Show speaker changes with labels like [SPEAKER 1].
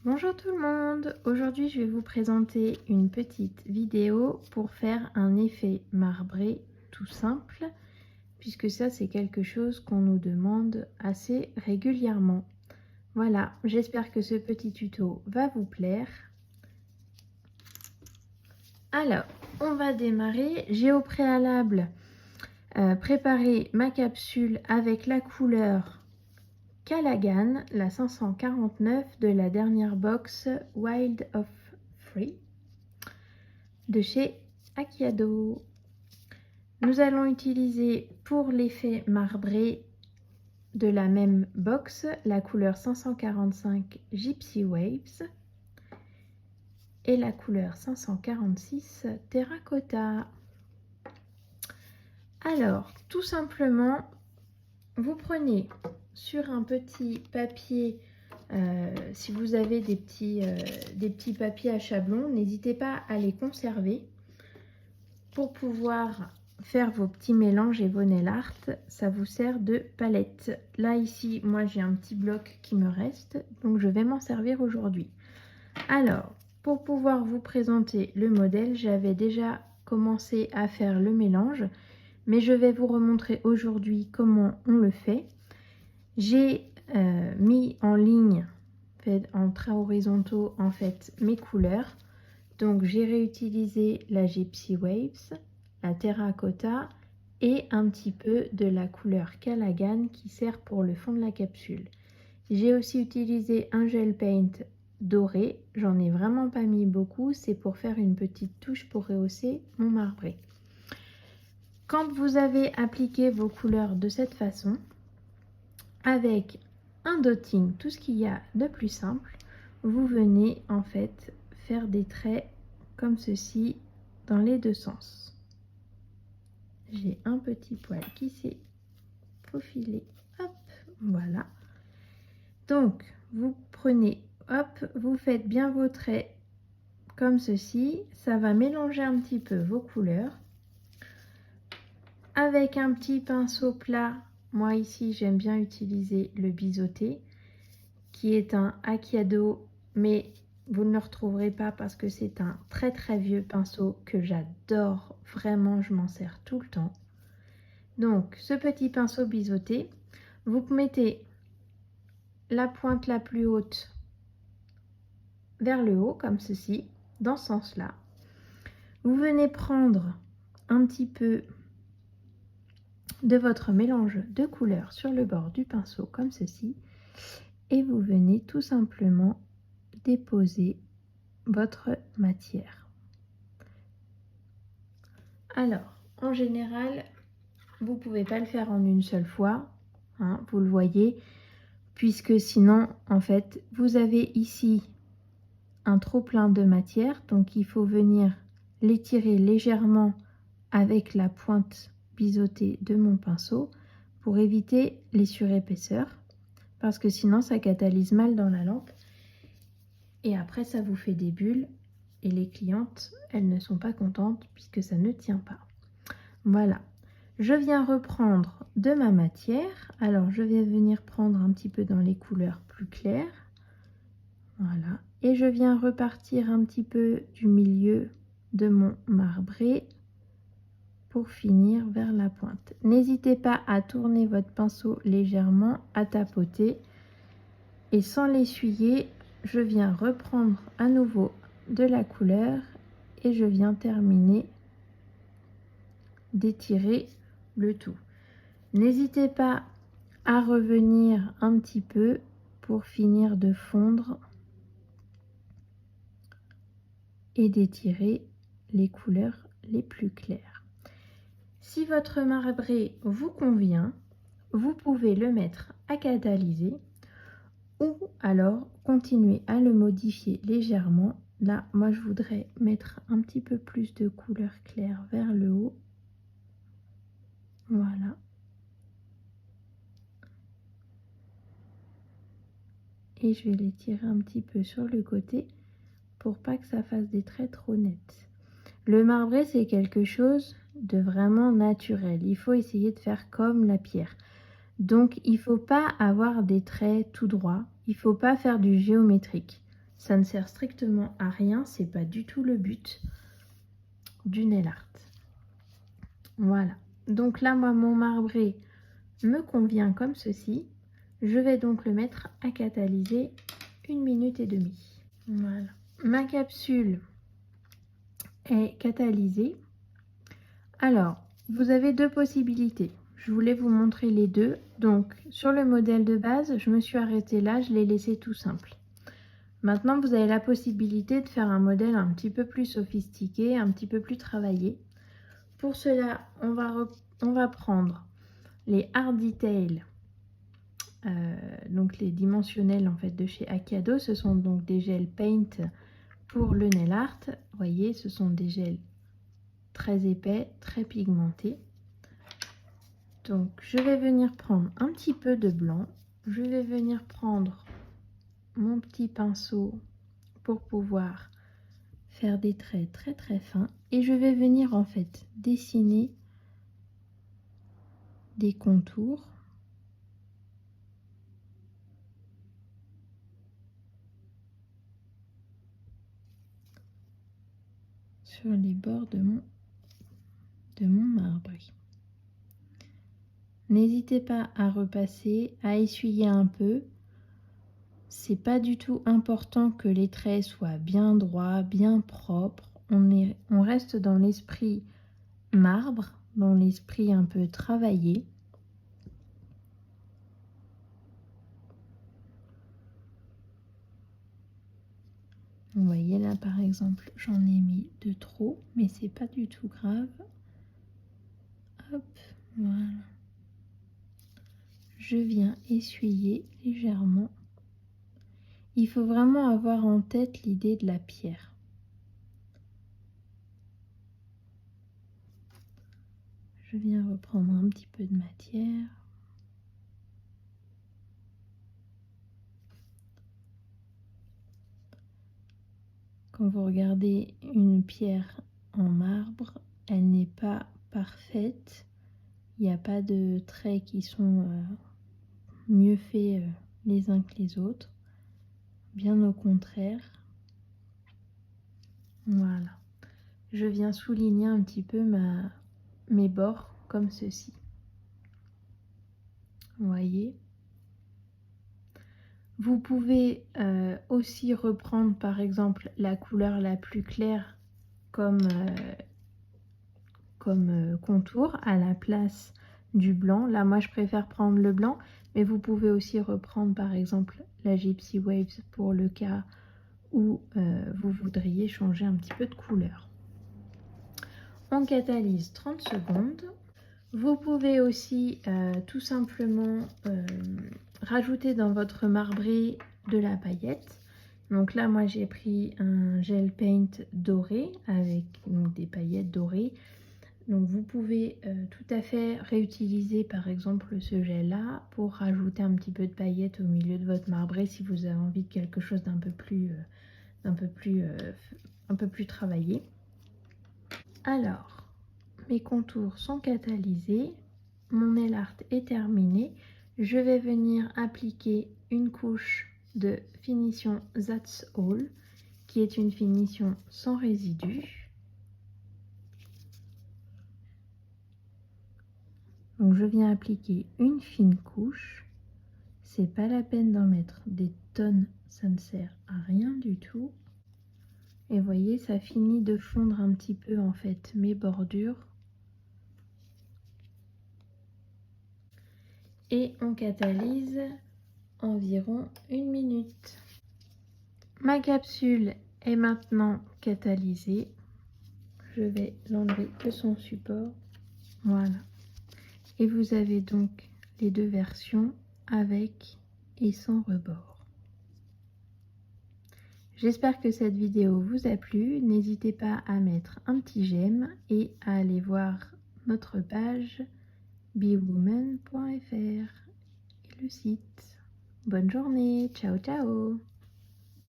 [SPEAKER 1] Bonjour tout le monde, aujourd'hui je vais vous présenter une petite vidéo pour faire un effet marbré tout simple puisque ça c'est quelque chose qu'on nous demande assez régulièrement. Voilà, j'espère que ce petit tuto va vous plaire. Alors, on va démarrer. J'ai au préalable préparé ma capsule avec la couleur Callaghan, la 549 de la dernière box Wild of Free de chez Akiado. Nous allons utiliser pour l'effet marbré de la même box la couleur 545 Gypsy Waves et la couleur 546 Terracotta. Alors, tout simplement, vous prenez sur un petit papier, si vous avez des petits papiers à chablon, n'hésitez pas à les conserver pour pouvoir faire vos petits mélanges et vos nail art. Ça vous sert de palette. Là ici, moi j'ai un petit bloc qui me reste, donc je vais m'en servir aujourd'hui. Alors, pour pouvoir vous présenter le modèle, j'avais déjà commencé à faire le mélange, mais je vais vous remontrer aujourd'hui comment on le fait. J'ai mis en ligne, en traits horizontaux en fait, mes couleurs. Donc j'ai réutilisé la Gypsy Waves, la Terracotta et un petit peu de la couleur Callaghan qui sert pour le fond de la capsule. J'ai aussi utilisé un gel paint doré, j'en ai vraiment pas mis beaucoup, c'est pour faire une petite touche pour rehausser mon marbré. Quand vous avez appliqué vos couleurs de cette façon, avec un dotting, tout ce qu'il y a de plus simple, vous venez en fait faire des traits comme ceci dans les deux sens. J'ai un petit poil qui s'est faufilé, hop, voilà. Donc vous prenez, hop, vous faites bien vos traits comme ceci, ça va mélanger un petit peu vos couleurs. Avec un petit pinceau plat, moi ici j'aime bien utiliser le biseauté, qui est un Akiado, mais vous ne le retrouverez pas parce que c'est un très très vieux pinceau que j'adore, vraiment je m'en sers tout le temps. Donc ce petit pinceau biseauté, vous mettez la pointe la plus haute vers le haut comme ceci, dans ce sens là. Vous venez prendre un petit peu de votre mélange de couleurs sur le bord du pinceau comme ceci et vous venez tout simplement déposer votre matière. Alors, en général, vous ne pouvez pas le faire en une seule fois, hein, vous le voyez, puisque sinon, en fait, vous avez ici un trop plein de matière, donc il faut venir l'étirer légèrement avec la pointe biseautée de mon pinceau pour éviter les surépaisseurs, parce que sinon ça catalyse mal dans la lampe et après ça vous fait des bulles et les clientes elles ne sont pas contentes puisque ça ne tient pas. Voilà, je viens reprendre de ma matière. Alors je vais venir prendre un petit peu dans les couleurs plus claires, voilà, et je viens repartir un petit peu du milieu de mon marbré pour finir vers la pointe. N'hésitez pas à tourner votre pinceau légèrement, à tapoter, et sans l'essuyer, je viens reprendre à nouveau de la couleur et je viens terminer d'étirer le tout. N'hésitez pas à revenir un petit peu pour finir de fondre et d'étirer les couleurs les plus claires. Si votre marbré vous convient, vous pouvez le mettre à catalyser ou alors continuer à le modifier légèrement. Là, moi je voudrais mettre un petit peu plus de couleur claire vers le haut. Voilà. Et je vais les tirer un petit peu sur le côté pour pas que ça fasse des traits trop nets. Le marbré, c'est quelque chose de vraiment naturel. Il faut essayer de faire comme la pierre. Donc, il ne faut pas avoir des traits tout droits. Il ne faut pas faire du géométrique. Ça ne sert strictement à rien, c'est pas du tout le but du nail art. Voilà. Donc là, moi, mon marbré me convient comme ceci. Je vais donc le mettre à catalyser 1 minute et demie. Voilà. Ma capsule est catalysée. Alors, vous avez deux possibilités. Je voulais vous montrer les deux. Donc, sur le modèle de base, je me suis arrêtée là, je l'ai laissé tout simple. Maintenant, vous avez la possibilité de faire un modèle un petit peu plus sophistiqué, un petit peu plus travaillé. Pour cela, on va prendre les Hard Detail, donc les dimensionnels en fait de chez Akiado. Ce sont donc des gels paint pour le nail art. Vous voyez, ce sont des gels très épais, très pigmentés. Donc, je vais venir prendre un petit peu de blanc. Je vais venir prendre mon petit pinceau pour pouvoir faire des traits très très fins. Et je vais venir en fait dessiner des contours sur les bords de mon marbré. N'hésitez pas à repasser, à essuyer un peu. C'est pas du tout important que les traits soient bien droits, bien propres. On reste dans l'esprit marbre, dans l'esprit un peu travaillé. Vous voyez là par exemple, j'en ai mis de trop, mais c'est pas du tout grave. Hop, voilà. Je viens essuyer légèrement. Il faut vraiment avoir en tête l'idée de la pierre. Je viens reprendre un petit peu de matière. Quand vous regardez une pierre en marbre, elle n'est pas parfaite. Il n'y a pas de traits qui sont mieux faits les uns que les autres. Bien au contraire. Voilà. Je viens souligner un petit peu mes bords comme ceci. Vous voyez. Vous pouvez aussi reprendre par exemple la couleur la plus claire comme contour à la place du blanc. Là, moi, je préfère prendre le blanc, mais vous pouvez aussi reprendre par exemple la Gypsy Waves pour le cas où vous voudriez changer un petit peu de couleur. On catalyse 30 secondes. Vous pouvez aussi tout simplement rajouter dans votre marbré de la paillette. Donc là, moi, j'ai pris un gel paint doré avec donc, des paillettes dorées. Donc vous pouvez tout à fait réutiliser par exemple ce gel là pour rajouter un petit peu de paillettes au milieu de votre marbré si vous avez envie de quelque chose d'un peu plus travaillé. Alors, mes contours sont catalysés, mon nail art est terminé. Je vais venir appliquer une couche de finition That's All qui est une finition sans résidus. Donc je viens appliquer une fine couche. C'est pas la peine d'en mettre des tonnes, ça ne sert à rien du tout. Et vous voyez, ça finit de fondre un petit peu en fait mes bordures. Et on catalyse environ 1 minute. Ma capsule est maintenant catalysée. Je vais l'enlever de son support. Voilà. Et vous avez donc les deux versions avec et sans rebord. J'espère que cette vidéo vous a plu. N'hésitez pas à mettre un petit j'aime et à aller voir notre page bewoman.fr et le site. Bonne journée, ciao ciao!